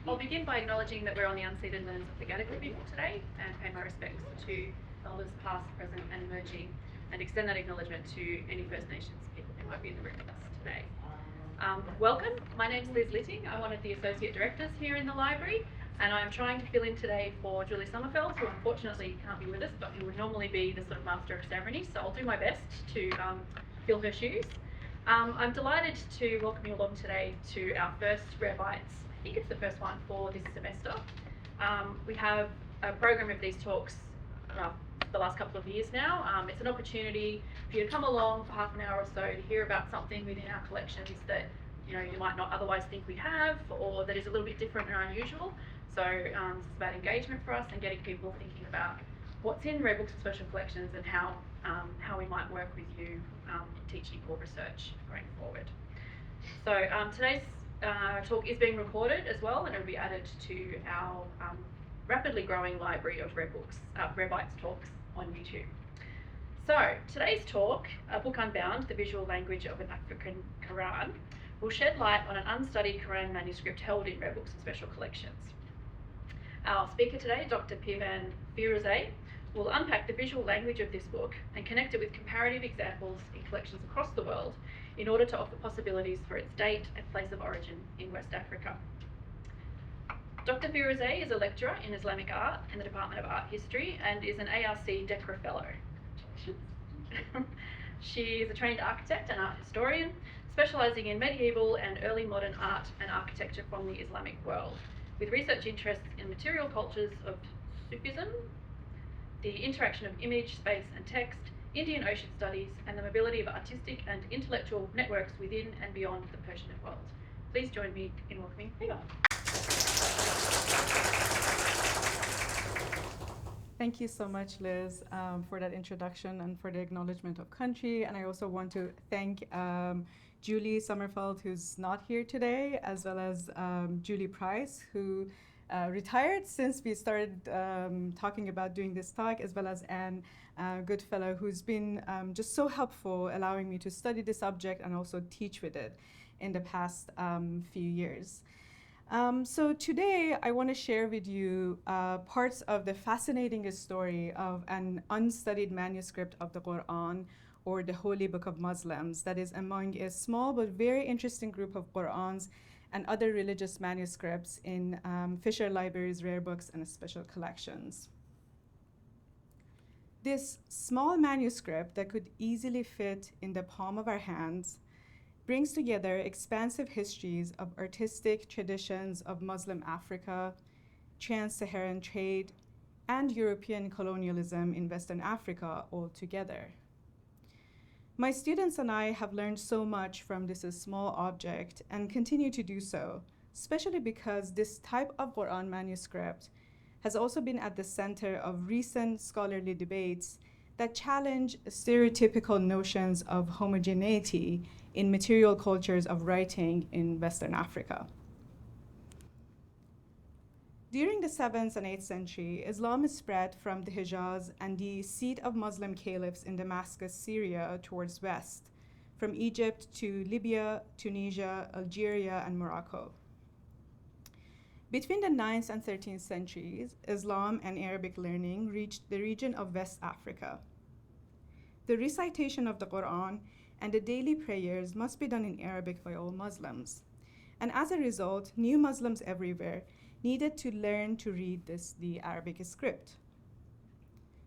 I'll begin by acknowledging that we're on the unceded lands of the Gadigal people today and pay my respects to elders past, present and emerging, and extend that acknowledgement to any First Nations people who might be in the room with us today. Welcome, my name's Liz Litting. I'm one of the Associate Directors here in the library, and I'm trying to fill in today for Julie Sommerfeld, who unfortunately can't be with us, but who would normally be the sort of master of ceremony, so I'll do my best to fill her shoes. I'm delighted to welcome you along today to our first Rare Bites. I think it's the first one for this semester. We have a program of these talks the last couple of years now. It's an opportunity for you to come along for half an hour or so to hear about something within our collections that you might not otherwise think we have, or that is a little bit different and unusual. So it's about engagement for us and getting people thinking about what's in rare books and special collections and how we might work with you in teaching or research going forward. So today's talk is being recorded as well, and it will be added to our rapidly growing library of Rare Bites talks on YouTube. So today's talk, a book Unbound, the visual language of an African Qur'an, will shed light on an unstudied Qur'an manuscript held in Rare Books and Special Collections. Our speaker today, Dr. Peyvand Firouzeh, will unpack the visual language of this book and connect it with comparative examples in collections across the world in order to offer possibilities for its date and place of origin in West Africa. Dr. Firouzeh is a lecturer in Islamic art in the Department of Art History and is an ARC DECRA Fellow. She is a trained architect and art historian, specialising in medieval and early modern art and architecture from the Islamic world, with research interests in material cultures of Sufism, the interaction of image, space and text, Indian Ocean studies, and the mobility of artistic and intellectual networks within and beyond the Persianate world. Please join me in welcoming Peyvand. Thank you so much, Liz, for that introduction and for the acknowledgement of country. And I also want to thank Julie Sommerfeld, who's not here today, as well as Julie Price, who retired since we started talking about doing this talk, as well as Anne Goodfellow, who's been just so helpful, allowing me to study the subject and also teach with it in the past few years. So today I want to share with you parts of the fascinating story of an unstudied manuscript of the Qur'an, or the Holy Book of Muslims, that is among a small but very interesting group of Qur'ans and other religious manuscripts in Fisher Library's rare books and special collections. This small manuscript that could easily fit in the palm of our hands brings together expansive histories of artistic traditions of Muslim Africa, trans-Saharan trade, and European colonialism in Western Africa all together. My students and I have learned so much from this small object and continue to do so, especially because this type of Qur'an manuscript has also been at the center of recent scholarly debates that challenge stereotypical notions of homogeneity in material cultures of writing in Western Africa. During the 7th and 8th century, Islam spread from the Hijaz and the seat of Muslim caliphs in Damascus, Syria, towards west, from Egypt to Libya, Tunisia, Algeria, and Morocco. Between the 9th and 13th centuries, Islam and Arabic learning reached the region of West Africa. The recitation of the Qur'an and the daily prayers must be done in Arabic by all Muslims. And as a result, new Muslims everywhere needed to learn to read the Arabic script.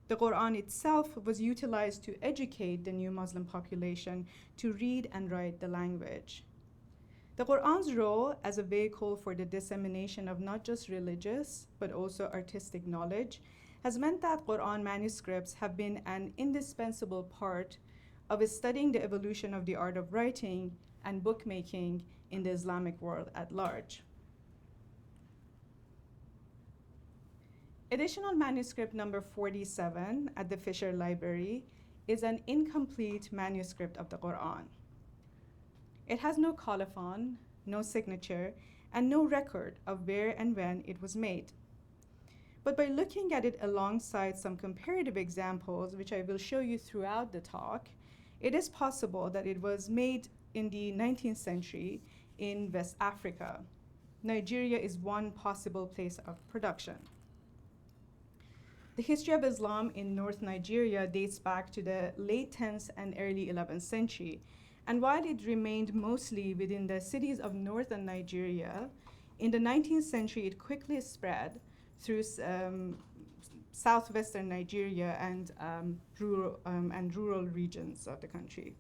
The Qur'an itself was utilized to educate the new Muslim population to read and write the language. The Qur'an's role as a vehicle for the dissemination of not just religious, but also artistic knowledge has meant that Qur'an manuscripts have been an indispensable part of studying the evolution of the art of writing and bookmaking in the Islamic world at large. Additional manuscript number 47 at the Fisher Library is an incomplete manuscript of the Qur'an. It has no colophon, no signature, and no record of where and when it was made. But by looking at it alongside some comparative examples, which I will show you throughout the talk, it is possible that it was made in the 19th century in West Africa. Nigeria is one possible place of production. The history of Islam in North Nigeria dates back to the late 10th and early 11th century. And while it remained mostly within the cities of northern Nigeria, in the 19th century it quickly spread through southwestern Nigeria and rural regions of the country.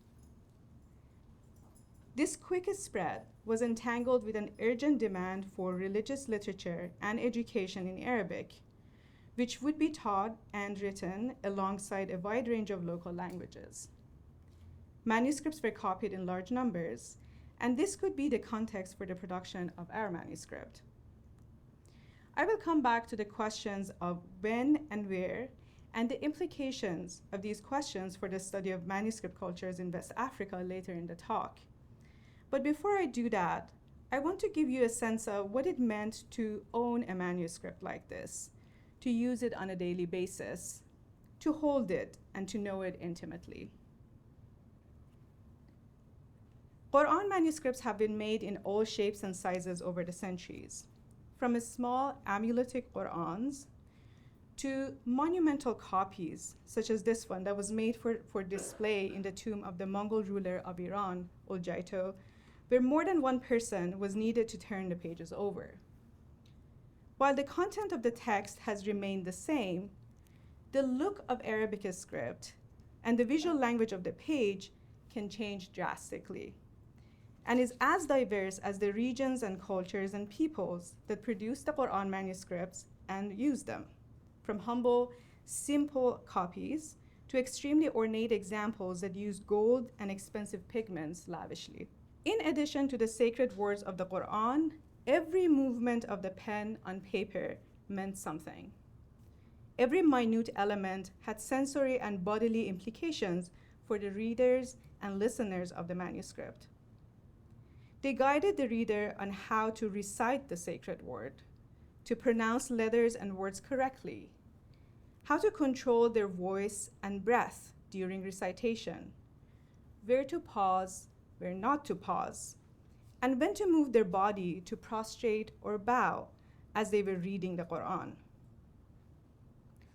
This quick spread was entangled with an urgent demand for religious literature and education in Arabic, which would be taught and written alongside a wide range of local languages. Manuscripts were copied in large numbers, and this could be the context for the production of our manuscript. I will come back to the questions of when and where, and the implications of these questions for the study of manuscript cultures in West Africa later in the talk. But before I do that, I want to give you a sense of what it meant to own a manuscript like this, to use it on a daily basis, to hold it, and to know it intimately. Qur'an manuscripts have been made in all shapes and sizes over the centuries, from small amuletic Qur'ans to monumental copies, such as this one that was made for display in the tomb of the Mongol ruler of Iran, Oljaito, where more than one person was needed to turn the pages over. While the content of the text has remained the same, the look of Arabic script and the visual language of the page can change drastically, and is as diverse as the regions and cultures and peoples that produce the Qur'an manuscripts and use them, from humble, simple copies to extremely ornate examples that use gold and expensive pigments lavishly. In addition to the sacred words of the Qur'an, every movement of the pen on paper meant something. Every minute element had sensory and bodily implications for the readers and listeners of the manuscript. They guided the reader on how to recite the sacred word, to pronounce letters and words correctly, how to control their voice and breath during recitation, where to pause, where not to pause, and when to move their body to prostrate or bow as they were reading the Qur'an.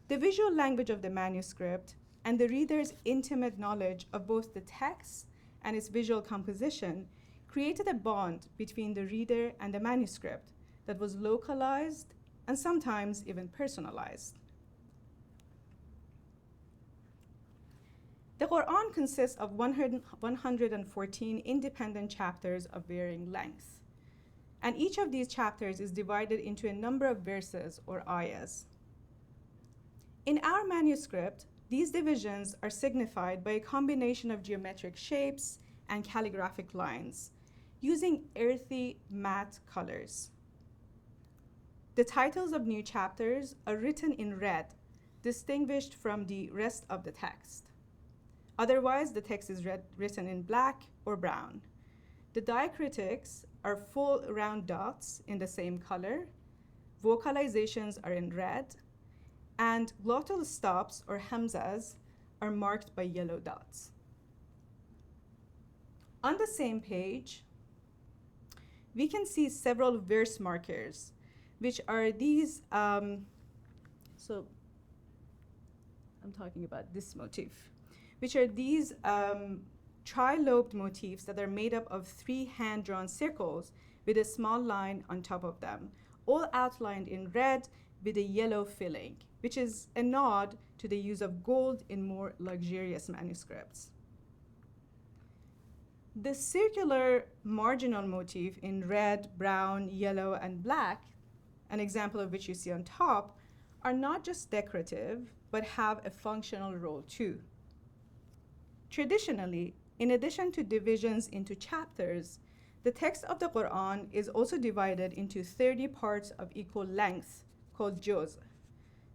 The visual language of the manuscript and the reader's intimate knowledge of both the text and its visual composition created a bond between the reader and the manuscript that was localized and sometimes even personalized. The Qur'an consists of 114 independent chapters of varying length, and each of these chapters is divided into a number of verses or ayahs. In our manuscript, these divisions are signified by a combination of geometric shapes and calligraphic lines, using earthy matte colors. The titles of new chapters are written in red, distinguished from the rest of the text. Otherwise, the text is written in black or brown. The diacritics are full round dots in the same color, vocalizations are in red, and glottal stops or hamzas are marked by yellow dots. On the same page, we can see several verse markers, which are these, so I'm talking about this motif, which are these tri-lobed motifs that are made up of 3 hand-drawn circles with a small line on top of them, all outlined in red with a yellow filling, which is a nod to the use of gold in more luxurious manuscripts. The circular marginal motif in red, brown, yellow, and black, an example of which you see on top, are not just decorative, but have a functional role too. Traditionally, in addition to divisions into chapters, the text of the Qur'an is also divided into 30 parts of equal length called juz,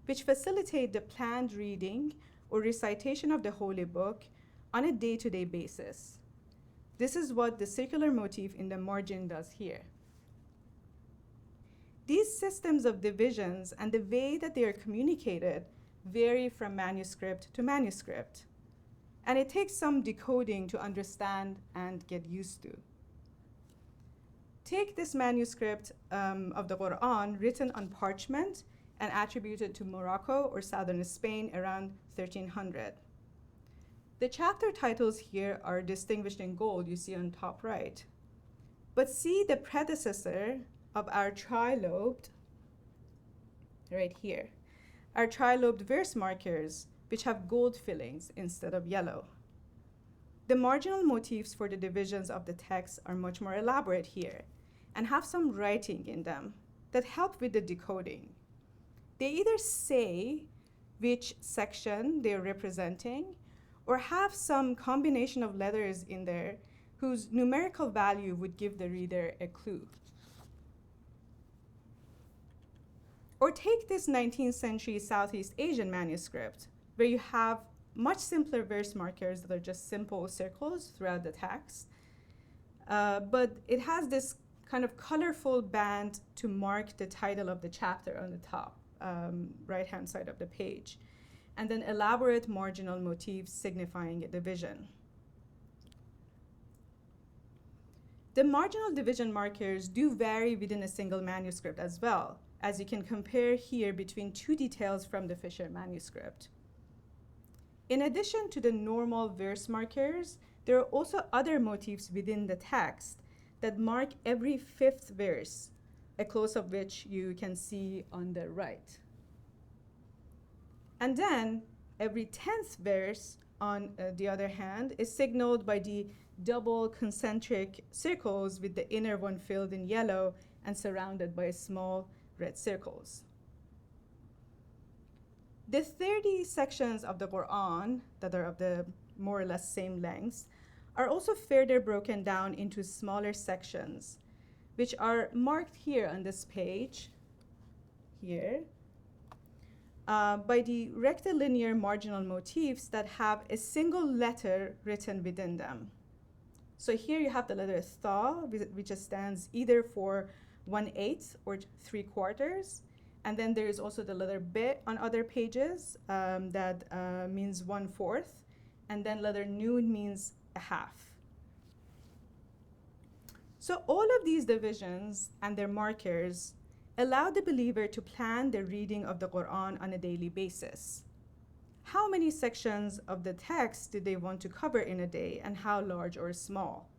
which facilitate the planned reading or recitation of the Holy Book on a day-to-day basis. This is what the circular motif in the margin does here. These systems of divisions and the way that they are communicated vary from manuscript to manuscript, and it takes some decoding to understand and get used to. take this manuscript of the Qur'an written on parchment and attributed to Morocco or southern Spain around 1300. The chapter titles here are distinguished in gold, you see on top right. But see the predecessor of our trilobed, right here, our trilobed verse markers, which have gold fillings instead of yellow. The marginal motifs for the divisions of the text are much more elaborate here and have some writing in them that help with the decoding. They either say which section they're representing or have some combination of letters in there whose numerical value would give the reader a clue. Or take this 19th century Southeast Asian manuscript, where you have much simpler verse markers that are just simple circles throughout the text, but it has this kind of colorful band to mark the title of the chapter on the top, right-hand side of the page, and then elaborate marginal motifs signifying a division. The marginal division markers do vary within a single manuscript as well, as you can compare here between two details from the Fisher manuscript. In addition to the normal verse markers, there are also other motifs within the text that mark every fifth verse, a close of which you can see on the right. And then every 10th verse, on the other hand, is signaled by the double concentric circles with the inner one filled in yellow and surrounded by small red circles. The 30 sections of the Qur'an that are of the more or less same lengths are also further broken down into smaller sections, which are marked here on this page, here, by the rectilinear marginal motifs that have a single letter written within them. So here you have the letter Tha, which stands either for 1/8 or 3/4. And then there is also the letter B on other pages that means 1/4. And then letter Nun means a half. So all of these divisions and their markers allow the believer to plan the reading of the Qur'an on a daily basis. How many sections of the text did they want to cover in a day, and how large or small?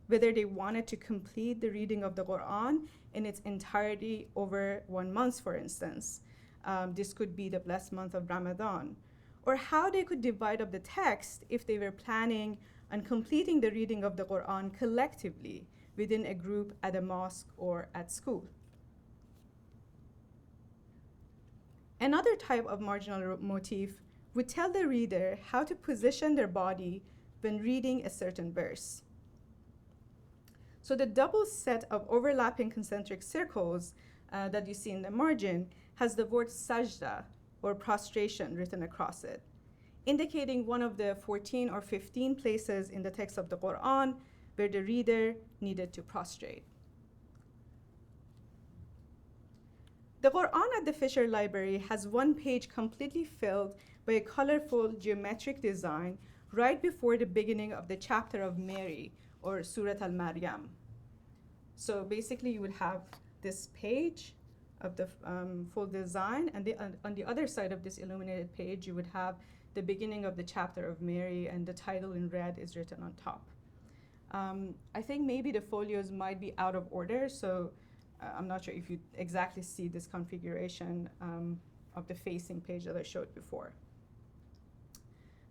Whether they wanted to complete the reading of the Qur'an in its entirety over 1 month, for instance. This could be the blessed month of Ramadan. Or how they could divide up the text if they were planning on completing the reading of the Qur'an collectively within a group at a mosque or at school. Another type of marginal motif would tell the reader how to position their body when reading a certain verse. So the double set of overlapping concentric circles that you see in the margin has the word sajda, or prostration, written across it, indicating one of the 14 or 15 places in the text of the Qur'an where the reader needed to prostrate. The Qur'an at the Fisher Library has one page completely filled by a colorful geometric design right before the beginning of the chapter of Mary, or Surat al-Maryam. So basically you would have this page of the full design, and on the other side of this illuminated page you would have the beginning of the chapter of Mary, and the title in red is written on top. I think maybe the folios might be out of order, so I'm not sure if you exactly see this configuration of the facing page that I showed before.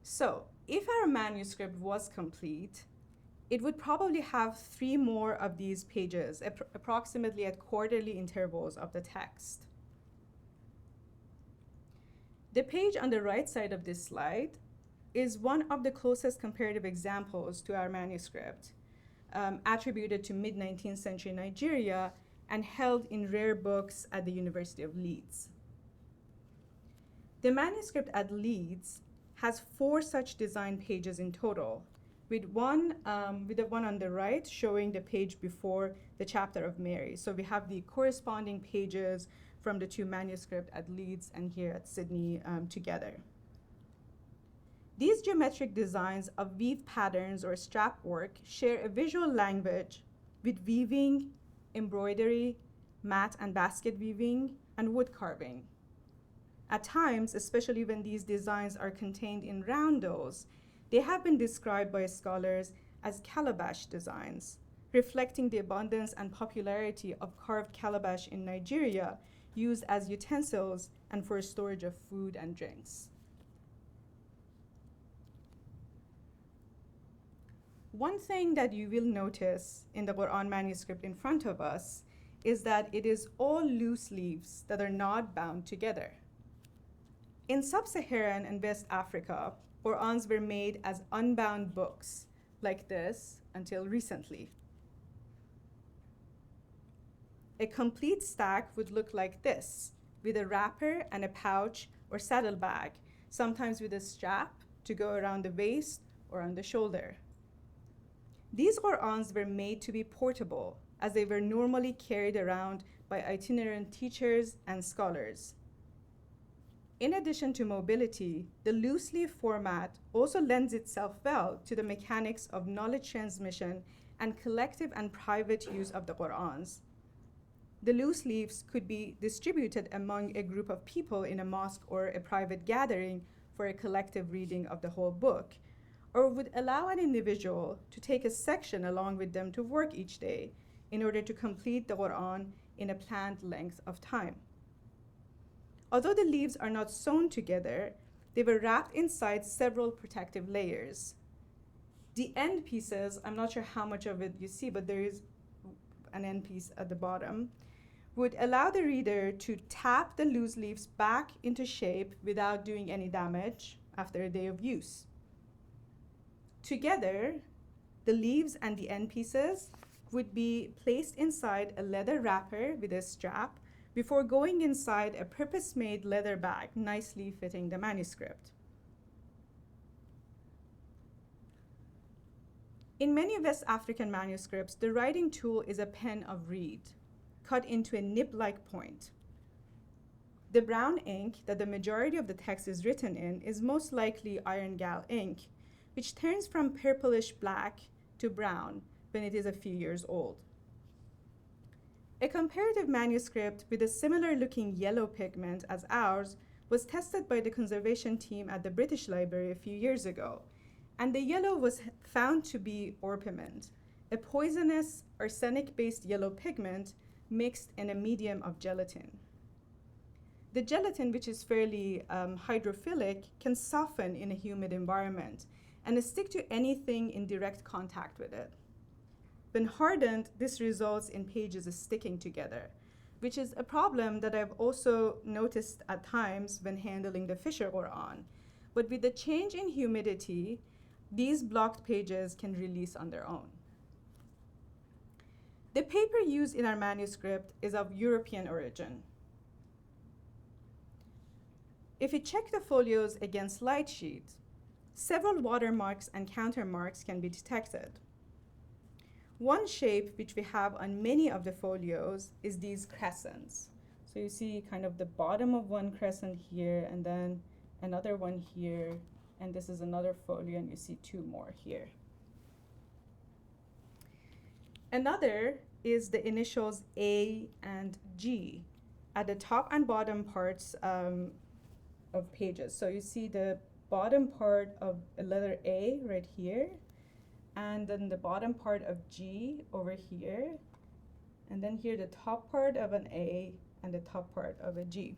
So if our manuscript was complete, it would probably have 3 more of these pages, approximately at quarterly intervals of the text. The page on the right side of this slide is one of the closest comparative examples to our manuscript, attributed to mid-19th century Nigeria and held in rare books at the University of Leeds. The manuscript at Leeds has 4 such design pages in total, with the one on the right showing the page before the chapter of Mary. So we have the corresponding pages from the 2 manuscripts at Leeds and here at Sydney together. These geometric designs of weave patterns or strap work share a visual language with weaving embroidery, mat and basket weaving, and wood carving. At times, especially when these designs are contained in roundels, they have been described by scholars as calabash designs, reflecting the abundance and popularity of carved calabash in Nigeria, used as utensils and for storage of food and drinks. One thing that you will notice in the Qur'an manuscript in front of us is that it is all loose leaves that are not bound together. In sub-Saharan and West Africa, Qur'ans were made as unbound books, like this, until recently. A complete stack would look like this, with a wrapper and a pouch or saddlebag, sometimes with a strap to go around the waist or on the shoulder. These Qur'ans were made to be portable, as they were normally carried around by itinerant teachers and scholars. In addition to mobility, the loose leaf format also lends itself well to the mechanics of knowledge transmission and collective and private use of the Qur'ans. The loose leaves could be distributed among a group of people in a mosque or a private gathering for a collective reading of the whole book, or would allow an individual to take a section along with them to work each day in order to complete the Qur'an in a planned length of time. Although the leaves are not sewn together, they were wrapped inside several protective layers. The end pieces, I'm not sure how much of it you see, but there is an end piece at the bottom, would allow the reader to tap the loose leaves back into shape without doing any damage after a day of use. Together, the leaves and the end pieces would be placed inside a leather wrapper with a strap before going inside a purpose-made leather bag, nicely fitting the manuscript. In many West African manuscripts, the writing tool is a pen of reed, cut into a nib-like point. The brown ink that the majority of the text is written in is most likely iron gal ink, which turns from purplish black to brown when it is a few years old. A comparative manuscript with a similar looking yellow pigment as ours was tested by the conservation team at the British Library a few years ago, and the yellow was found to be orpiment, a poisonous arsenic-based yellow pigment mixed in a medium of gelatin. The gelatin, which is fairly hydrophilic, can soften in a humid environment and stick to anything in direct contact with it. When hardened, this results in pages sticking together, which is a problem that I've also noticed at times when handling the Fisher Qur'an. But with the change in humidity, these blocked pages can release on their own. The paper used in our manuscript is of European origin. If we check the folios against light sheet, several watermarks and countermarks can be detected. One shape which we have on many of the folios is these crescents. So you see kind of the bottom of one crescent here, and then another one here, and this is another folio, and you see two more here. Another is the initials A and G at the top and bottom parts of pages. So you see the bottom part of a letter A right here, and then the bottom part of G over here, and then here the top part of an A and the top part of a G.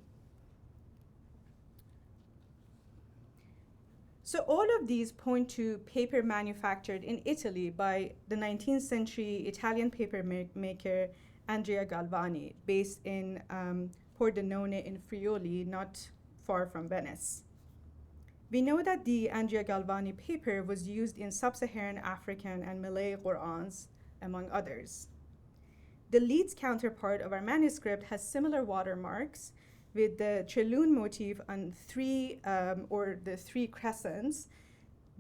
So all of these point to paper manufactured in Italy by the 19th century Italian paper maker Andrea Galvani, based in Pordenone in Friuli, not far from Venice. We know that the Andrea Galvani paper was used in sub-Saharan African and Malay Qur'ans, among others. The Leeds counterpart of our manuscript has similar watermarks with the Trelune motif on the three crescents,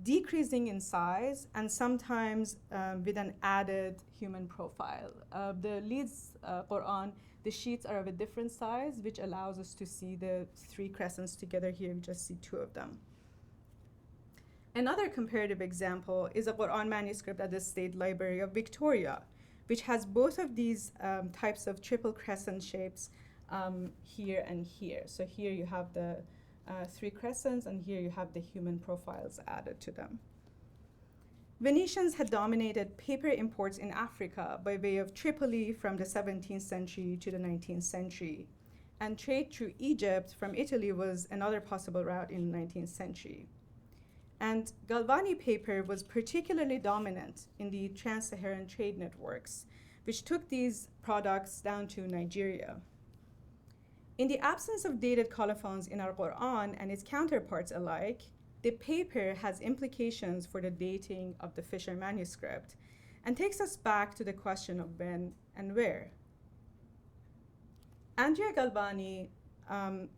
decreasing in size and sometimes with an added human profile. The Leeds Qur'an, the sheets are of a different size, which allows us to see the three crescents together here. We just see two of them. Another comparative example is a Qur'an manuscript at the State Library of Victoria, which has both of these types of triple crescent shapes here and here. So here you have the three crescents, and here you have the human profiles added to them. Venetians had dominated paper imports in Africa by way of Tripoli from the 17th century to the 19th century. And trade through Egypt from Italy was another possible route in the 19th century. And Galvani paper was particularly dominant in the trans-Saharan trade networks, which took these products down to Nigeria. In the absence of dated colophons in our Qur'an and its counterparts alike, the paper has implications for the dating of the Fisher manuscript and takes us back to the question of when and where. Andrea Galvani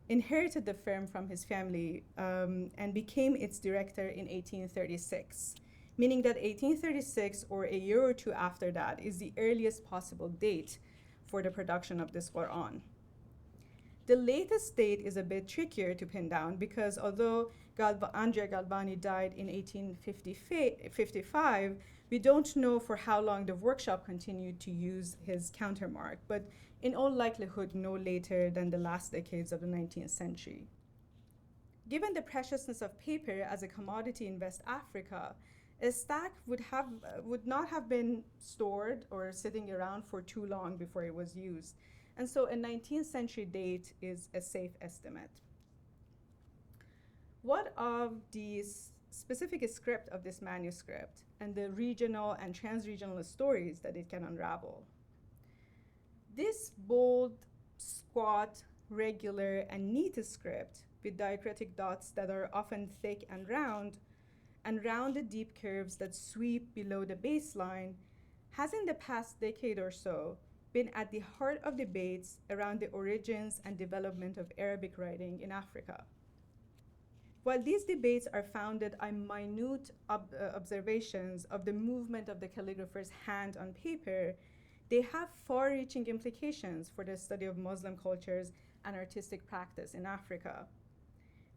inherited the firm from his family and became its director in 1836, meaning that 1836 or a year or two after that is the earliest possible date for the production of this Qur'an. The latest date is a bit trickier to pin down because although Andrea Galvani died in 1855, we don't know for how long the workshop continued to use his countermark, but in all likelihood no later than the last decades of the 19th century. Given the preciousness of paper as a commodity in West Africa, a stack would not have been stored or sitting around for too long before it was used. And so a 19th century date is a safe estimate. What of the specific script of this manuscript and the regional and transregional stories that it can unravel? This bold, squat, regular, and neat script with diacritic dots that are often thick and rounded deep curves that sweep below the baseline has in the past decade or so been at the heart of debates around the origins and development of Arabic writing in Africa. While these debates are founded on minute observations of the movement of the calligrapher's hand on paper, they have far-reaching implications for the study of Muslim cultures and artistic practice in Africa.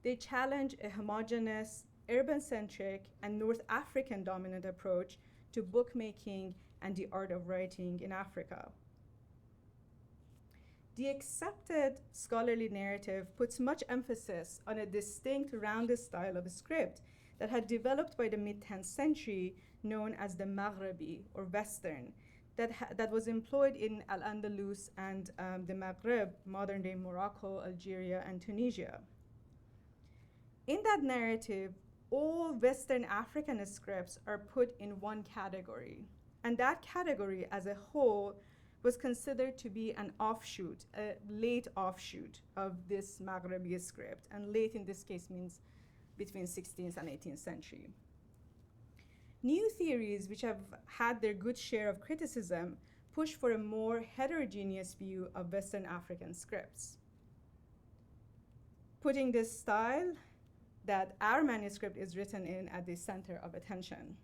They challenge a homogeneous, urban-centric, and North African dominant approach to bookmaking and the art of writing in Africa. The accepted scholarly narrative puts much emphasis on a distinct rounded style of script that had developed by the mid-10th century, known as the Maghrebi, or Western, that was employed in Al-Andalus and the Maghreb, modern-day Morocco, Algeria, and Tunisia. In that narrative, all Western African scripts are put in one category, and that category as a whole was considered to be an offshoot, a late offshoot of this Maghrebi script, and late in this case means between 16th and 18th century. New theories, which have had their good share of criticism, push for a more heterogeneous view of Western African scripts, putting this style that our manuscript is written in at the center of attention.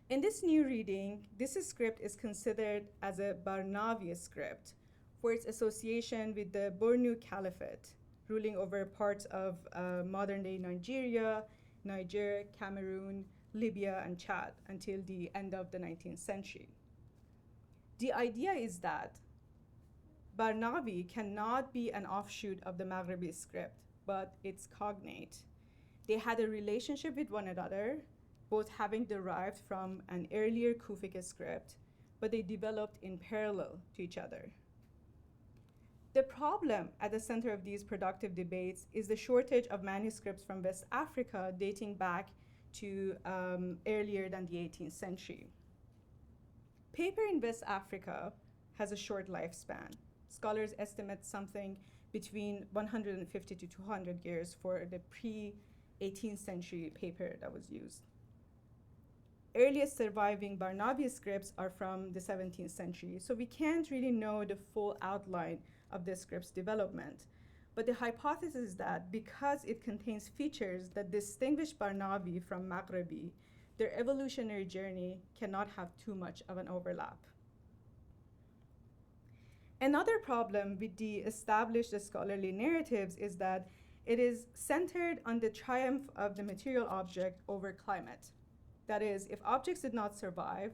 In this new reading, this script is considered as a Barnavi script for its association with the Bornu Caliphate, ruling over parts of modern-day Nigeria, Niger, Cameroon, Libya, and Chad until the end of the 19th century. The idea is that Barnavi cannot be an offshoot of the Maghrebi script, but it's cognate. They had a relationship with one another, both having derived from an earlier Kufic script, but they developed in parallel to each other. The problem at the center of these productive debates is the shortage of manuscripts from West Africa dating back to earlier than the 18th century. Paper in West Africa has a short lifespan. Scholars estimate something between 150 to 200 years for the pre-18th century paper that was used. Earliest surviving Barnabi scripts are from the 17th century, so we can't really know the full outline of the script's development. But the hypothesis is that because it contains features that distinguish Barnabi from Maghrebi, their evolutionary journey cannot have too much of an overlap. Another problem with the established scholarly narratives is that it is centered on the triumph of the material object over climate. That is, if objects did not survive,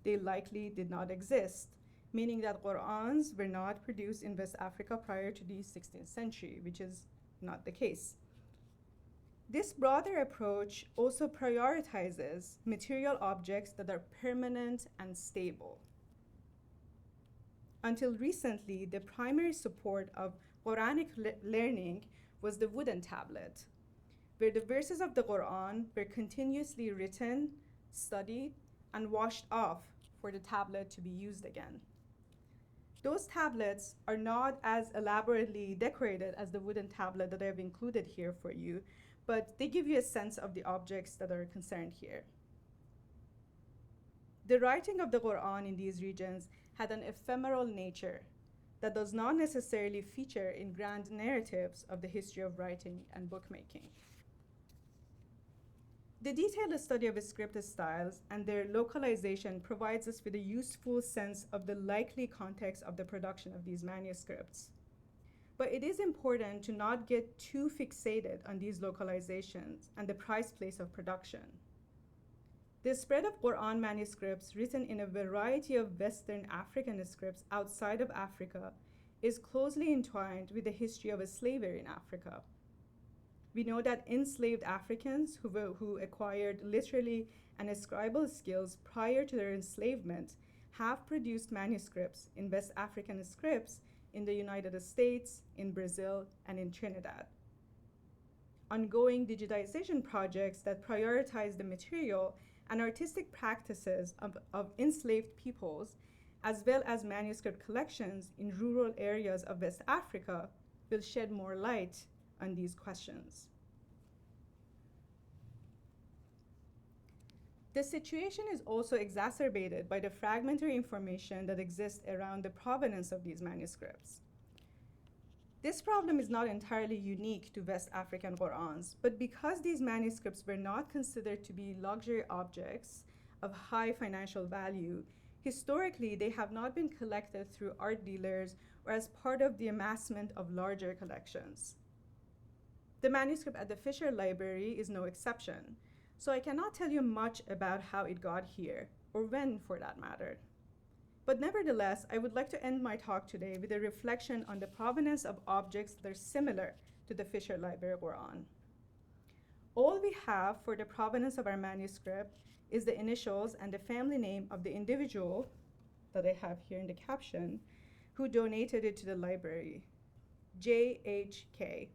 they likely did not exist, meaning that Qur'ans were not produced in West Africa prior to the 16th century, which is not the case. This broader approach also prioritizes material objects that are permanent and stable. Until recently, the primary support of Quranic learning was the wooden tablet, where the verses of the Quran were continuously written, studied, and washed off for the tablet to be used again. Those tablets are not as elaborately decorated as the wooden tablet that I have included here for you, but they give you a sense of the objects that are concerned here. The writing of the Quran in these regions had an ephemeral nature that does not necessarily feature in grand narratives of the history of writing and bookmaking. The detailed study of script styles and their localization provides us with a useful sense of the likely context of the production of these manuscripts. But it is important to not get too fixated on these localizations and the precise place of production. The spread of Quran manuscripts written in a variety of Western African scripts outside of Africa is closely entwined with the history of slavery in Africa. We know that enslaved Africans who acquired literary and scribal skills prior to their enslavement have produced manuscripts in West African scripts in the United States, in Brazil, and in Trinidad. Ongoing digitization projects that prioritize the material and artistic practices of enslaved peoples, as well as manuscript collections in rural areas of West Africa, will shed more light on these questions. The situation is also exacerbated by the fragmentary information that exists around the provenance of these manuscripts. This problem is not entirely unique to West African Qur'ans, but because these manuscripts were not considered to be luxury objects of high financial value, historically they have not been collected through art dealers or as part of the amassment of larger collections. The manuscript at the Fisher Library is no exception, so I cannot tell you much about how it got here, or when for that matter. But nevertheless, I would like to end my talk today with a reflection on the provenance of objects that are similar to the Fisher Library Quran. All we have for the provenance of our manuscript is the initials and the family name of the individual that I have here in the caption who donated it to the library, JHK.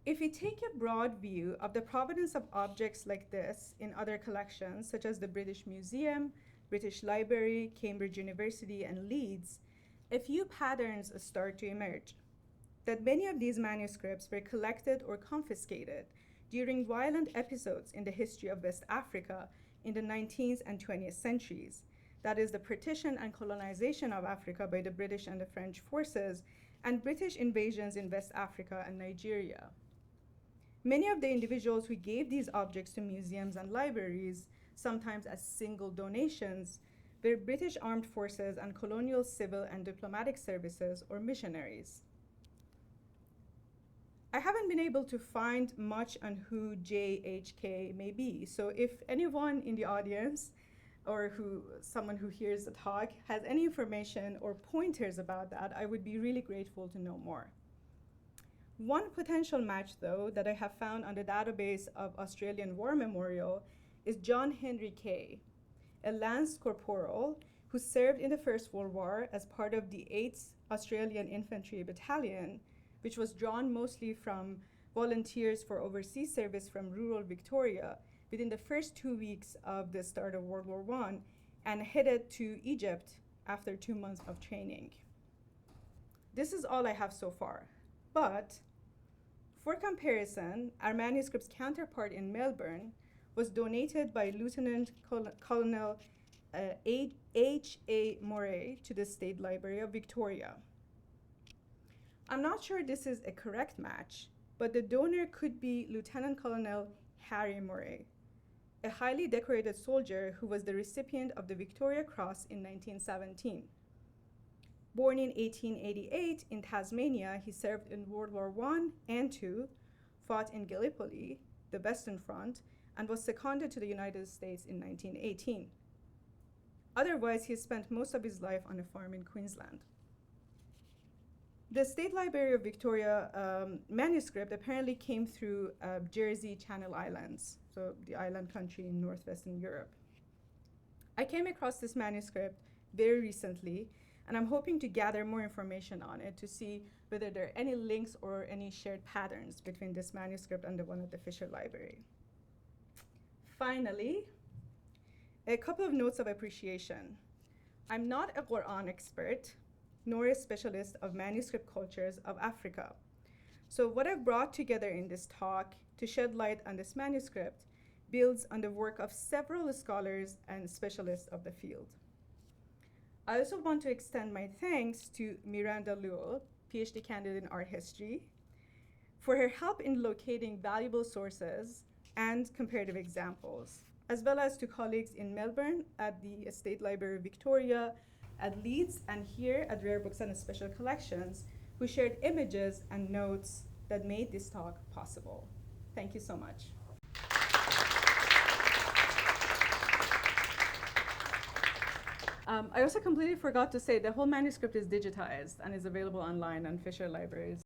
If we take a broad view of the provenance of objects like this in other collections, such as the British Museum, British Library, Cambridge University, and Leeds, a few patterns start to emerge. That many of these manuscripts were collected or confiscated during violent episodes in the history of West Africa in the 19th and 20th centuries. That is, the partition and colonization of Africa by the British and the French forces, and British invasions in West Africa and Nigeria. Many of the individuals who gave these objects to museums and libraries, sometimes as single donations, were British armed forces and colonial civil and diplomatic services or missionaries. I haven't been able to find much on who JHK may be, so if anyone in the audience or someone who hears the talk has any information or pointers about that, I would be really grateful to know more. One potential match, though, that I have found on the database of Australian War Memorial is John Henry Kay, a Lance Corporal who served in the First World War as part of the 8th Australian Infantry Battalion, which was drawn mostly from volunteers for overseas service from rural Victoria within the first 2 weeks of the start of World War I, and headed to Egypt after 2 months of training. This is all I have so far. But for comparison, our manuscript's counterpart in Melbourne was donated by Lieutenant Colonel H.A. Moray to the State Library of Victoria. I'm not sure this is a correct match, but the donor could be Lieutenant Colonel Harry Moray, a highly decorated soldier who was the recipient of the Victoria Cross in 1917. Born in 1888 in Tasmania, he served in World War I and II, fought in Gallipoli, the Western Front, and was seconded to the United States in 1918. Otherwise, he spent most of his life on a farm in Queensland. The State Library of Victoria manuscript apparently came through Jersey Channel Islands, so the island country in northwestern Europe. I came across this manuscript very recently, and I'm hoping to gather more information on it to see whether there are any links or any shared patterns between this manuscript and the one at the Fisher Library. Finally, a couple of notes of appreciation. I'm not a Qur'an expert, nor a specialist of manuscript cultures of Africa. So what I've brought together in this talk to shed light on this manuscript builds on the work of several scholars and specialists of the field. I also want to extend my thanks to Miranda Luo, PhD candidate in art history, for her help in locating valuable sources and comparative examples, as well as to colleagues in Melbourne at the State Library of Victoria, at Leeds, and here at Rare Books and Special Collections, who shared images and notes that made this talk possible. Thank you so much. I also completely forgot to say the whole manuscript is digitized and is available online on Fisher Library's